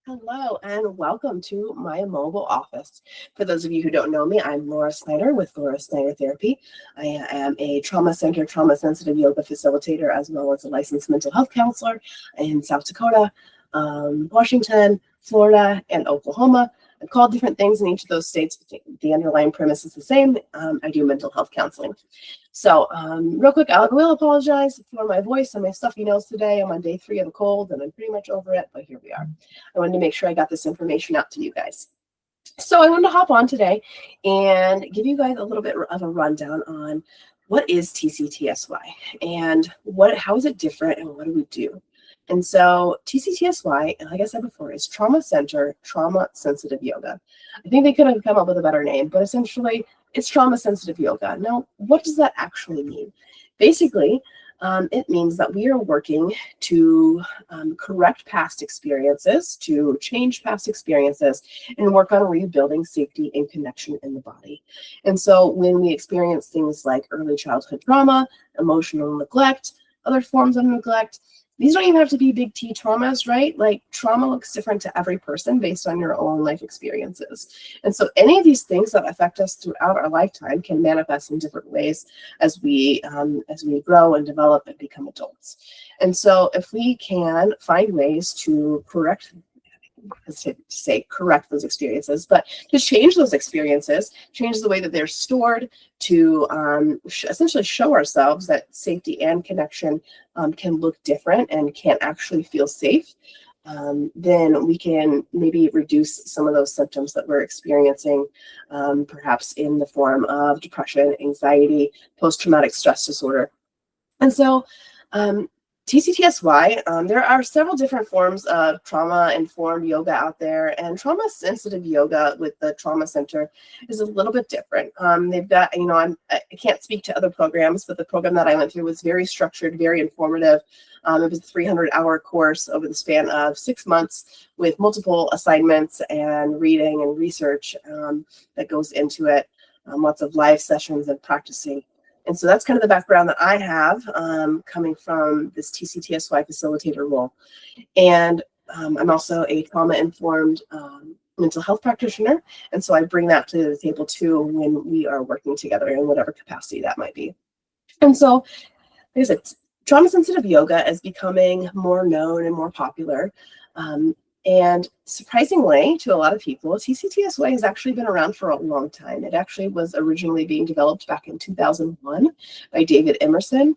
Hello and welcome to my mobile office. For those of you who don't know me, I'm Laura Snyder with Laura Snyder Therapy. I am a trauma center, trauma-sensitive yoga facilitator, as well as a licensed mental health counselor in South Dakota, Washington, Florida, and Oklahoma. I'm called different things in each of those states, but the underlying premise is the same. I do mental health counseling. So real quick, I will apologize for my voice and my stuffy nose today. I'm on day 3 of the cold and I'm pretty much over it, but here we are. I wanted to make sure I got this information out to you guys. So I wanted to hop on today and give you guys a little bit of a rundown on what is TCTSY and how is it different and what do we do? And so TCTSY, like I said before, is Trauma Center, Trauma Sensitive Yoga. I think they could have come up with a better name, but essentially it's trauma sensitive yoga. Now, what does that actually mean? Basically, it means that we are working to correct past experiences, to change past experiences, and work on rebuilding safety and connection in the body. And so when we experience things like early childhood trauma, emotional neglect, other forms of neglect, these don't even have to be big T traumas, right? Like trauma looks different to every person based on your own life experiences. And so any of these things that affect us throughout our lifetime can manifest in different ways as we grow and develop and become adults. And so if we can find ways to correct those experiences, but to change those experiences, change the way that they're stored, to essentially show ourselves that safety and connection can look different and can't actually feel safe, then we can maybe reduce some of those symptoms that we're experiencing, perhaps in the form of depression, anxiety, post-traumatic stress disorder. And so TCTSY, there are several different forms of trauma-informed yoga out there, and trauma-sensitive yoga with the Trauma Center is a little bit different. They've got, I can't speak to other programs, but the program that I went through was very structured, very informative. It was a 300-hour course over the span of 6 months with multiple assignments and reading and research that goes into it, lots of live sessions and practicing. And so that's kind of the background that I have coming from this TCTSY facilitator role. And I'm also a trauma-informed mental health practitioner. And so I bring that to the table too when we are working together in whatever capacity that might be. And so, like I said, trauma-sensitive yoga is becoming more known and more popular. And surprisingly, to a lot of people, TCTSY has actually been around for a long time. It actually was originally being developed back in 2001 by David Emerson.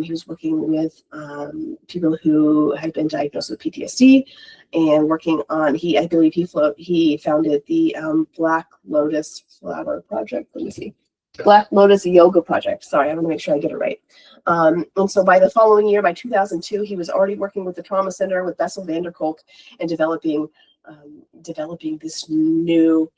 He was working with people who had been diagnosed with PTSD and working on, I believe he founded the Black Lotus Flower Project. Let me see. Black Lotus Yoga Project. Sorry, I want to make sure I get it right. And so by the following year, by 2002, he was already working with the Trauma Center with Bessel van der Kolk and developing this new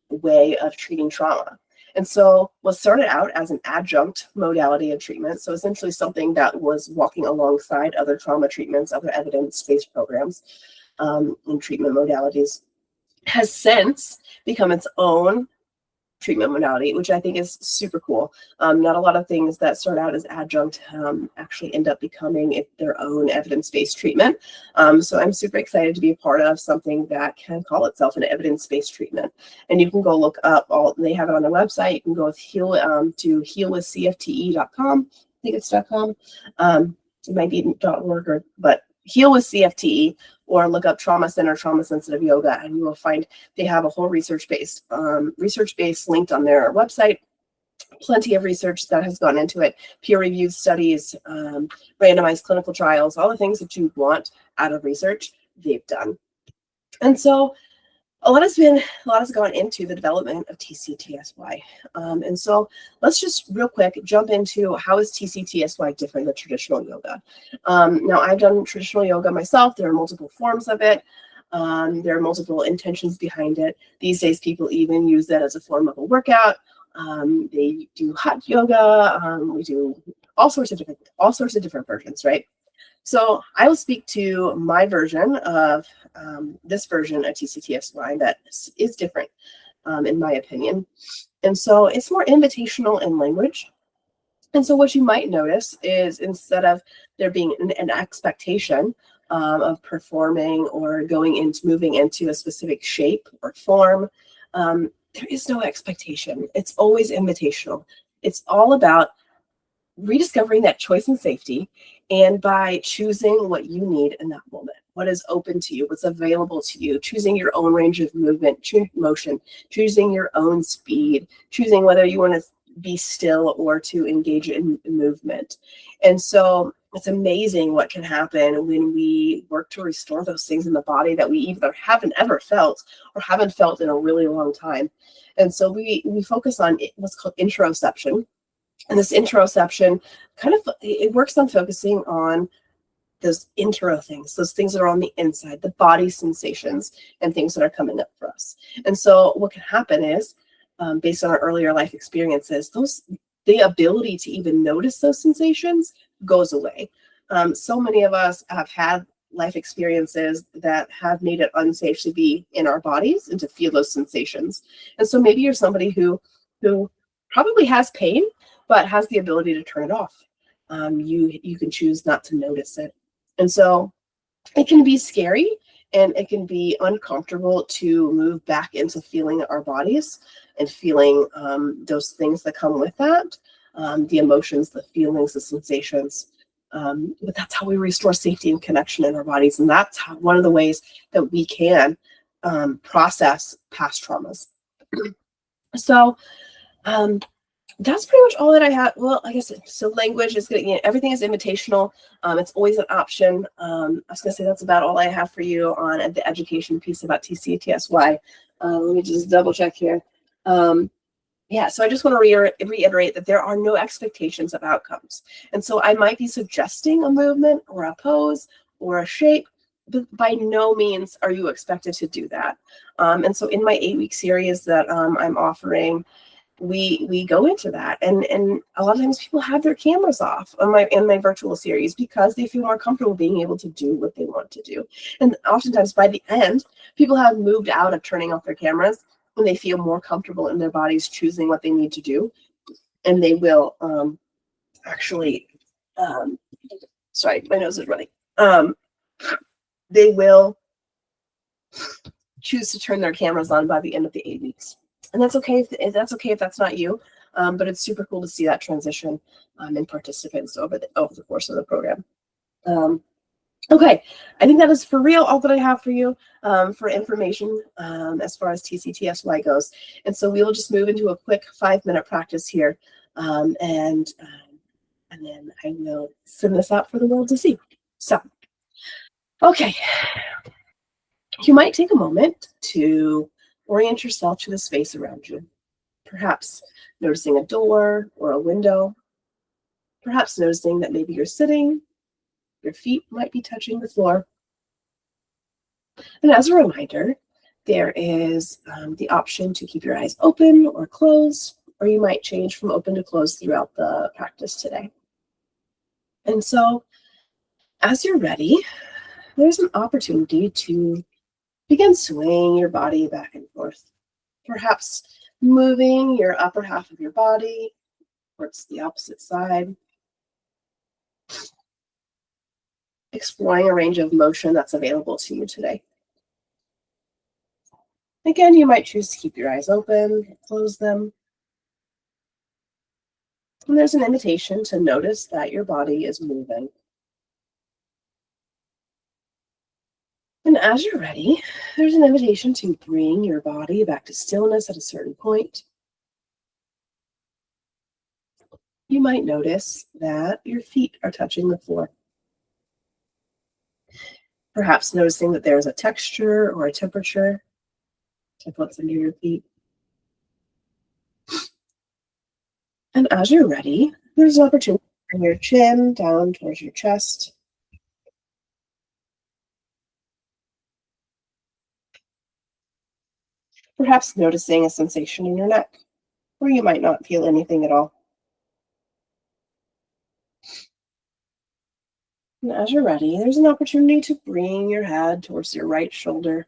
way of treating trauma. And so what started out as an adjunct modality of treatment, so essentially something that was walking alongside other trauma treatments, other evidence-based programs and treatment modalities, has since become its own treatment modality, which I think is super cool. Not a lot of things that start out as adjunct actually end up becoming their own evidence-based treatment. So I'm super excited to be a part of something that can call itself an evidence-based treatment. And you can go look up they have it on their website. You can go to healwithcfte.com. I think it's .com. It might be .org, but Heal with CFTE, or look up Trauma Center, Trauma Sensitive Yoga, and you will find they have a whole research-based linked on their website. Plenty of research that has gone into it, peer-reviewed studies, randomized clinical trials, all the things that you want out of research, they've done. And so a lot has gone into the development of TCTSY. And so let's just real quick jump into how is TCTSY different than traditional yoga. Now, I've done traditional yoga myself. There are multiple forms of it. There are multiple intentions behind it. These days, people even use that as a form of a workout. They do hot yoga. We do all sorts of different versions, right? So I will speak to my version of this version of TCTSY that is different, in my opinion. And so it's more invitational in language. And so what you might notice is instead of there being an expectation of performing or moving into a specific shape or form. There is no expectation. It's always invitational. It's all about rediscovering that choice and safety, and by choosing what you need in that moment, what is open to you, what's available to you, choosing your own range of movement, motion, choosing your own speed, choosing whether you want to be still or to engage in movement. And so it's amazing what can happen when we work to restore those things in the body that we either haven't ever felt or haven't felt in a really long time. And so we focus on what's called interoception. And this interoception it works on focusing on those intero things, those things that are on the inside, the body sensations and things that are coming up for us. And so what can happen is, based on our earlier life experiences, the ability to even notice those sensations goes away. So many of us have had life experiences that have made it unsafe to be in our bodies and to feel those sensations. And so maybe you're somebody who probably has pain, but has the ability to turn it off. You can choose not to notice it. And so it can be scary and it can be uncomfortable to move back into feeling our bodies and feeling those things that come with that, the emotions, the feelings, the sensations. But that's how we restore safety and connection in our bodies. And that's one of the ways that we can process past traumas. So that's pretty much all that I have. Well, I guess so. Language is good. Everything is invitational. It's always an option. I was gonna say that's about all I have for you on the education piece about TCTSY. Let me just double check here. Yeah, so I just want to reiterate that there are no expectations of outcomes. And so I might be suggesting a movement or a pose or a shape, but by no means are you expected to do that. And so in my 8-week series that I'm offering, we go into that, and a lot of times people have their cameras off in my virtual series because they feel more comfortable being able to do what they want to do. And oftentimes by the end, people have moved out of turning off their cameras when they feel more comfortable in their bodies choosing what they need to do, and they will actually sorry, my nose is running. They will choose to turn their cameras on by the end of the 8 weeks. And that's okay if that's not you, but it's super cool to see that transition in participants over the course of the program. Okay, I think that is for real all that I have for you for information as far as TCTSY goes. And so we will just move into a quick 5-minute practice here, and then I will send this out for the world to see. So, okay, you might take a moment to orient yourself to the space around you. Perhaps noticing a door or a window. Perhaps noticing that maybe you're sitting, your feet might be touching the floor. And as a reminder, there is the option to keep your eyes open or closed, or you might change from open to closed throughout the practice today. And so, as you're ready, there's an opportunity to begin swaying your body back and forth. Perhaps moving your upper half of your body towards the opposite side. Exploring a range of motion that's available to you today. Again, you might choose to keep your eyes open, close them. And there's an invitation to notice that your body is moving. And as you're ready, there's an invitation to bring your body back to stillness at a certain point. You might notice that your feet are touching the floor. Perhaps noticing that there's a texture or a temperature to what's under your feet. And as you're ready, there's an opportunity to bring your chin down towards your chest. Perhaps noticing a sensation in your neck, or you might not feel anything at all. And as you're ready, there's an opportunity to bring your head towards your right shoulder.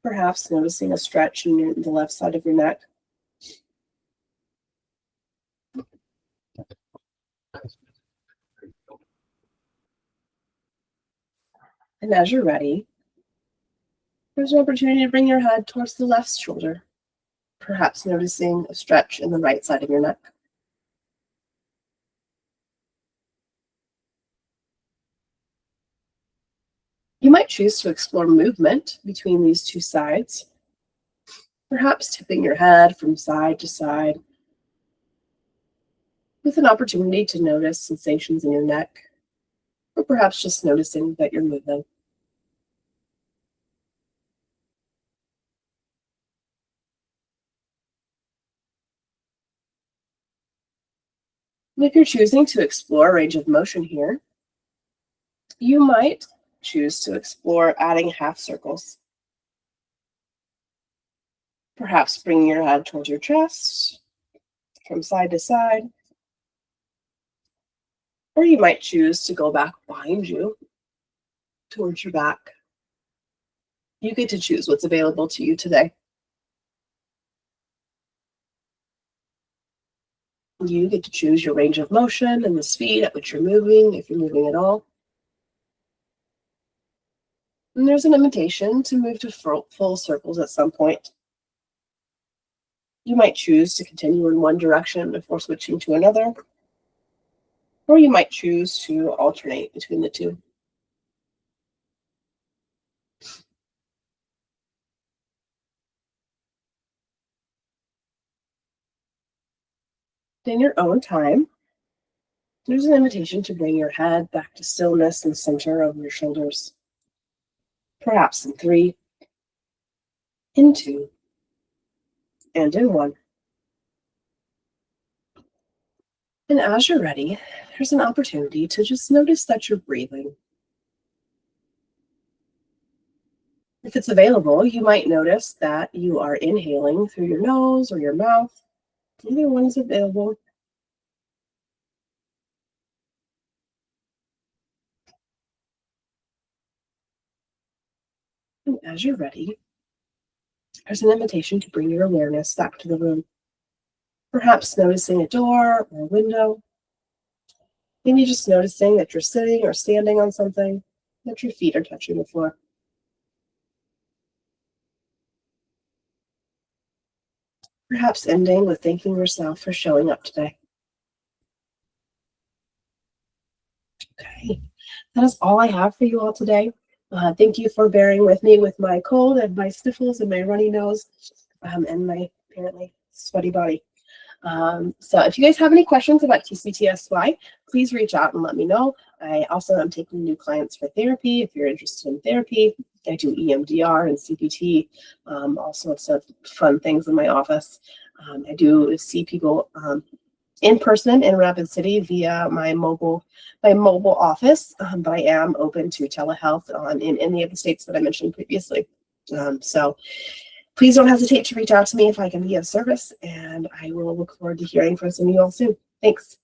Perhaps noticing a stretch in the left side of your neck. And as you're ready, there's an opportunity to bring your head towards the left shoulder, perhaps noticing a stretch in the right side of your neck. You might choose to explore movement between these two sides, perhaps tipping your head from side to side, with an opportunity to notice sensations in your neck, or perhaps just noticing that you're moving. And if you're choosing to explore range of motion here, you might choose to explore adding half circles, perhaps bringing your head towards your chest, from side to side, or you might choose to go back behind you, towards your back. You get to choose what's available to you today. You get to choose your range of motion and the speed at which you're moving, if you're moving at all. And there's an invitation to move to full circles at some point. You might choose to continue in one direction before switching to another, or you might choose to alternate between the two. In your own time, there's an invitation to bring your head back to stillness and center of your shoulders. Perhaps in 3, in 2, and in 1. And as you're ready, there's an opportunity to just notice that you're breathing. If it's available, you might notice that you are inhaling through your nose or your mouth. Either one is available. And as you're ready, there's an invitation to bring your awareness back to the room. Perhaps noticing a door or a window. Maybe just noticing that you're sitting or standing on something, that your feet are touching the floor. Perhaps ending with thanking yourself for showing up today. Okay, that is all I have for you all today. Thank you for bearing with me with my cold and my sniffles and my runny nose and my apparently sweaty body. So if you guys have any questions about TCTSY, please reach out and let me know. I also am taking new clients for therapy. If you're interested in therapy, I do EMDR and CPT, all sorts of fun things in my office. I do see people in person in Rapid City via my mobile office, but I am open to telehealth in any of the states that I mentioned previously. So please don't hesitate to reach out to me if I can be of service, and I will look forward to hearing from some of you all soon. Thanks.